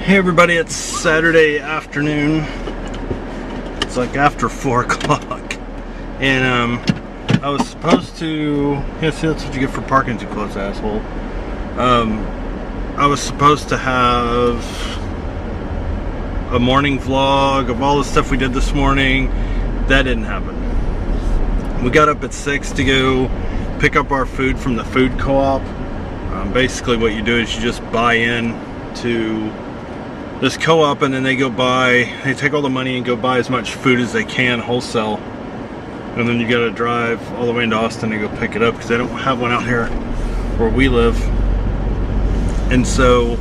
Hey everybody, it's Saturday afternoon. It's like after 4 o'clock. And I was supposed to... Yeah, see, that's what you get for parking too close, asshole. I was supposed to have a morning vlog of all the stuff we did this morning. That didn't happen. We got up at 6 to go pick up our food from the food co-op. Basically what you do is you just buy in to this co-op, and then they take all the money and go buy as much food as they can wholesale, and then you gotta drive all the way into Austin to go pick it up because they don't have one out here where we live. And so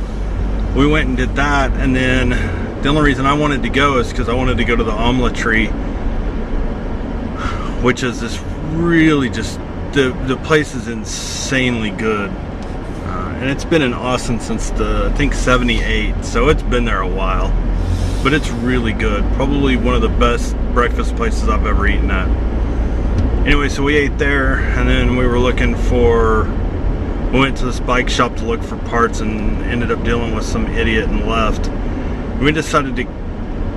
we went and did that, and then the only reason I wanted to go is because I wanted to go to the Omelettry, which is this really just the place is insanely good. And it's been in Austin since I think 78, so it's been there a while, but it's really good. Probably one of the best breakfast places I've ever eaten at. Anyway, so we ate there, and then we went to this bike shop to look for parts and ended up dealing with some idiot and left. We decided to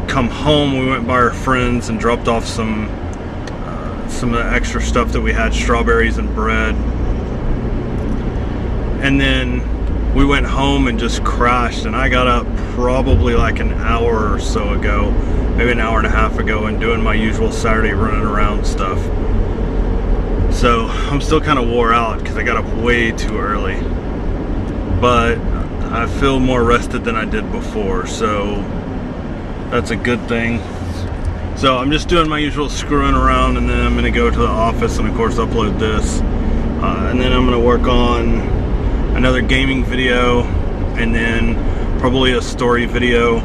come home. We went by our friends and dropped off some of the extra stuff that we had, strawberries and bread. And then we went home and just crashed, and I got up probably like an hour or so ago, maybe an hour and a half ago, and doing my usual Saturday running around stuff. So I'm still kind of wore out because I got up way too early, but I feel more rested than I did before, so that's a good thing. So I'm just doing my usual screwing around, and then I'm going to go to the office and of course upload this, and then I'm going to work on another gaming video, and then probably a story video,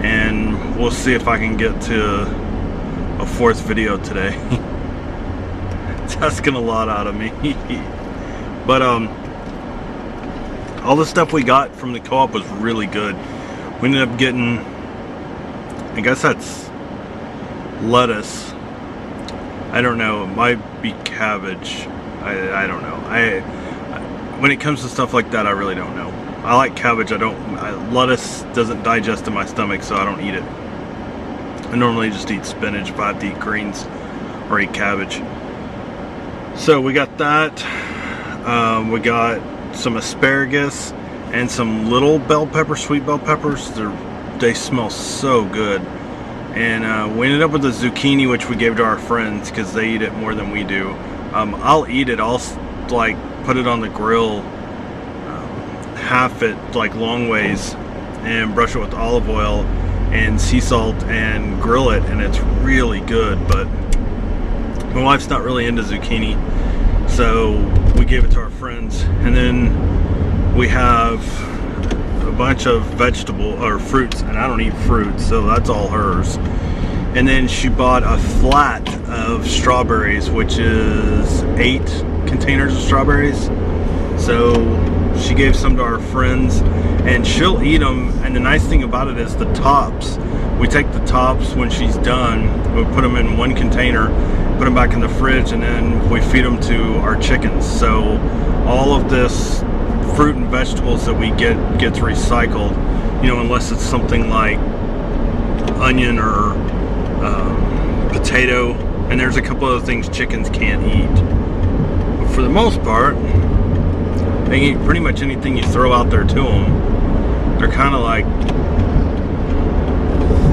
and we'll see if I can get to a 4th video today. It's asking a lot out of me. But all the stuff we got from the co-op was really good. We ended up getting, I guess that's lettuce, I don't know, it might be cabbage, I don't know. When it comes to stuff like that, I really don't know. I like cabbage. Lettuce doesn't digest in my stomach, so I don't eat it. I normally just eat spinach if I have to eat greens or eat cabbage. So we got that. We got some asparagus and some little bell peppers, sweet bell peppers. They smell so good. And we ended up with a zucchini, which we gave to our friends because they eat it more than we do. I'll eat it. I'll like put it on the grill, half it like long ways, and brush it with olive oil and sea salt and grill it, and it's really good. But my wife's not really into zucchini, so we gave it to our friends. And then we have a bunch of fruits, and I don't eat fruit, so that's all hers. And then she bought a flat of strawberries, which is 8 containers of strawberries. So she gave some to our friends, and she'll eat them. And the nice thing about it is the tops, we take the tops when she's done, we put them in one container, put them back in the fridge, and then we feed them to our chickens. So all of this fruit and vegetables that we get gets recycled, you know, unless it's something like onion or potato, and there's a couple other things chickens can't eat. But for the most part, they eat pretty much anything you throw out there to them. They're kind of like,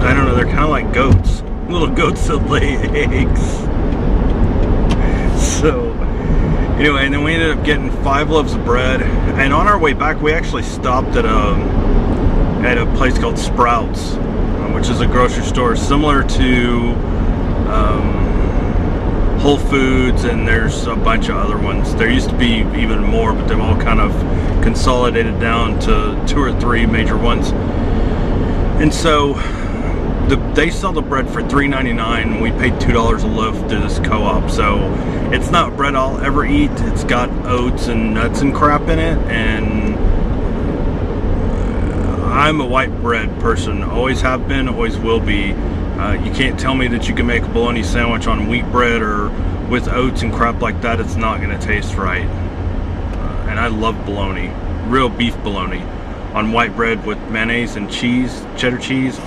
I don't know, they're kind of like goats. Little goats that lay eggs. So, anyway, and then we ended up getting 5 loaves of bread. And on our way back, we actually stopped at a place called Sprouts, which is a grocery store similar to Whole Foods, and there's a bunch of other ones. There used to be even more, but they've all kind of consolidated down to 2 or 3 major ones. And so they sell the bread for $3.99, and we paid $2 a loaf to this co-op. So it's not bread I'll ever eat. It's got oats and nuts and crap in it, and I'm a white bread person. Always have been, always will be. You can't tell me that you can make a bologna sandwich on wheat bread or with oats and crap like that. It's not going to taste right. And I love bologna, real beef bologna. on white bread with mayonnaise and cheese, cheddar cheese.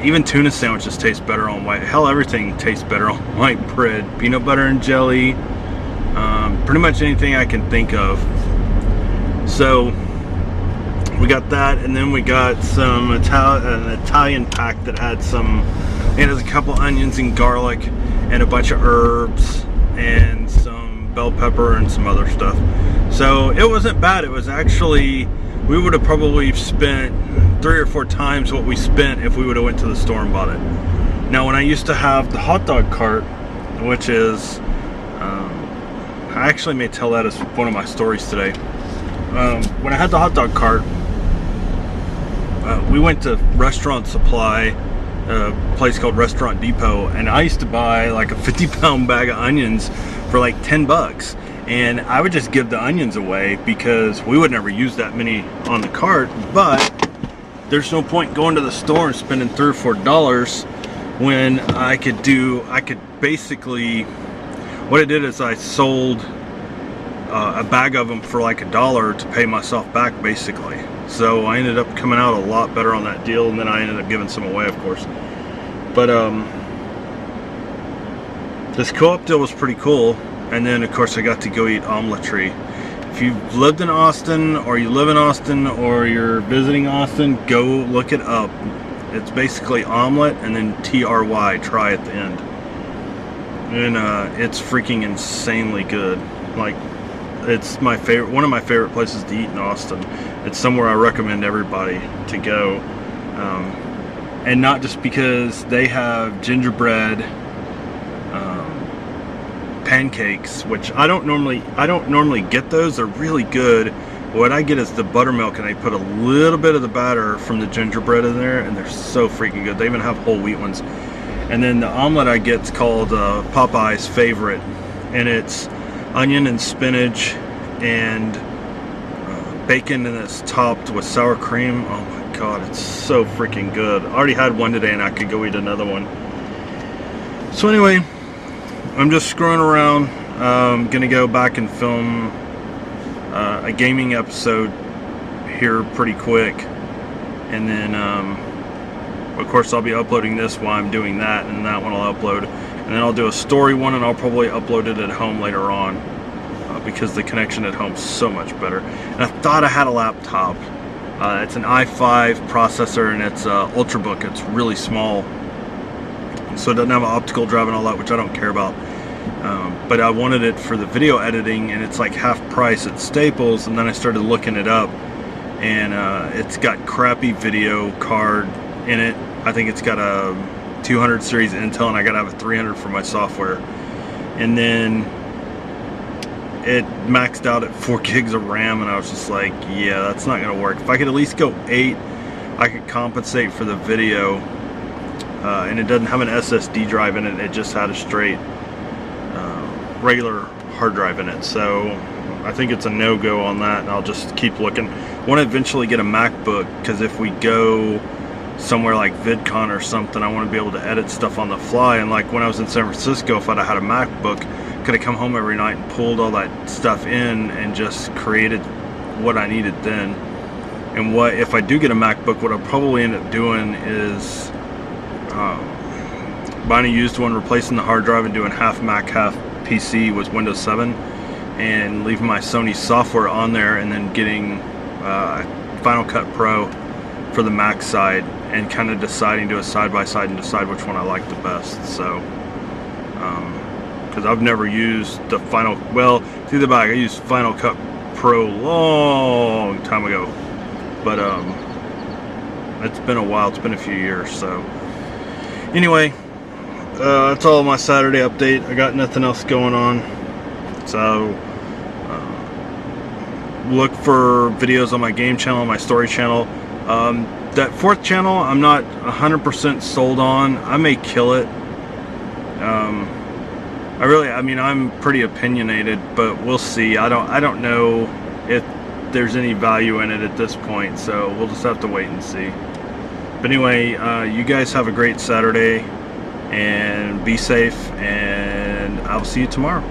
Even tuna sandwiches taste better on white. Hell, everything tastes better on white bread. Peanut butter and jelly, pretty much anything I can think of. So we got that, and then we got some an Italian pack that had some. It has a couple onions and garlic and a bunch of herbs and some bell pepper and some other stuff. So it wasn't bad. It was actually, we would have probably spent 3 or 4 times what we spent if we would have went to the store and bought it. Now, when I used to have the hot dog cart, which is, I actually may tell that as one of my stories today. When I had the hot dog cart, we went to Restaurant Supply, a place called Restaurant Depot, and I used to buy like a 50-pound bag of onions for like 10 bucks. And I would just give the onions away because we would never use that many on the cart. But there's no point going to the store and spending $3 or $4 when I could basically, what I did is I sold a bag of them for like $1 to pay myself back, basically. So I ended up coming out a lot better on that deal, and then I ended up giving some away, of course. But this co-op deal was pretty cool. And then, of course, I got to go eat Omelettry. If you've lived in Austin, or you live in Austin, or you're visiting Austin, go look it up. It's basically omelet and then TRY, try at the end. And it's freaking insanely good. Like, it's my favorite, one of my favorite places to eat in Austin. It's somewhere I recommend everybody to go. And not just because they have gingerbread pancakes, which I don't normally get those. They're really good. What I get is the buttermilk, and I put a little bit of the batter from the gingerbread in there, and they're so freaking good. They even have whole wheat ones. And then the omelet I get is called Popeye's Favorite, and it's onion and spinach and bacon, and it's topped with sour cream. Oh my god, it's so freaking good. I already had one today, and I could go eat another one. So anyway, I'm just screwing around. Gonna go back and film a gaming episode here pretty quick, and then of course I'll be uploading this while I'm doing that, and that one I'll upload, and then I'll do a story one, and I'll probably upload it at home later on because the connection at home is so much better. And I thought I had a laptop. It's an i5 processor, and it's Ultrabook. It's really small, so it doesn't have an optical drive and all that, which I don't care about. But I wanted it for the video editing, and it's like half price at Staples. And then I started looking it up, and it's got crappy video card in it. I think it's got a 200 series Intel, and I gotta have a 300 for my software. And then it maxed out at 4 gigs of RAM, and I was just like, yeah, that's not gonna work. If I could at least go 8, I could compensate for the video. And it doesn't have an SSD drive in it. It just had a straight regular hard drive in it. So I think it's a no-go on that, and I'll just keep looking. I want to eventually get a MacBook, because if we go somewhere like VidCon or something, I want to be able to edit stuff on the fly. And like when I was in San Francisco, if I'd have had a MacBook, could have come home every night and pulled all that stuff in and just created what I needed then. And what if I do get a MacBook, what I'll probably end up doing is buying a used one, replacing the hard drive, and doing half Mac, half PC with Windows 7, and leaving my Sony software on there, and then getting Final Cut Pro for the Mac side, and kind of deciding, do a side-by-side and decide which one I like the best. So because I've never used the Final, well, through the back I used Final Cut Pro long time ago, but it's been a while. It's been a few years. So anyway, that's all my Saturday update. I got nothing else going on, so look for videos on my game channel, my story channel. That 4th channel, I'm not 100% sold on. I may kill it. I mean, I'm pretty opinionated, but we'll see. I don't know if there's any value in it at this point, so we'll just have to wait and see. But anyway, you guys have a great Saturday, and be safe, and I'll see you tomorrow.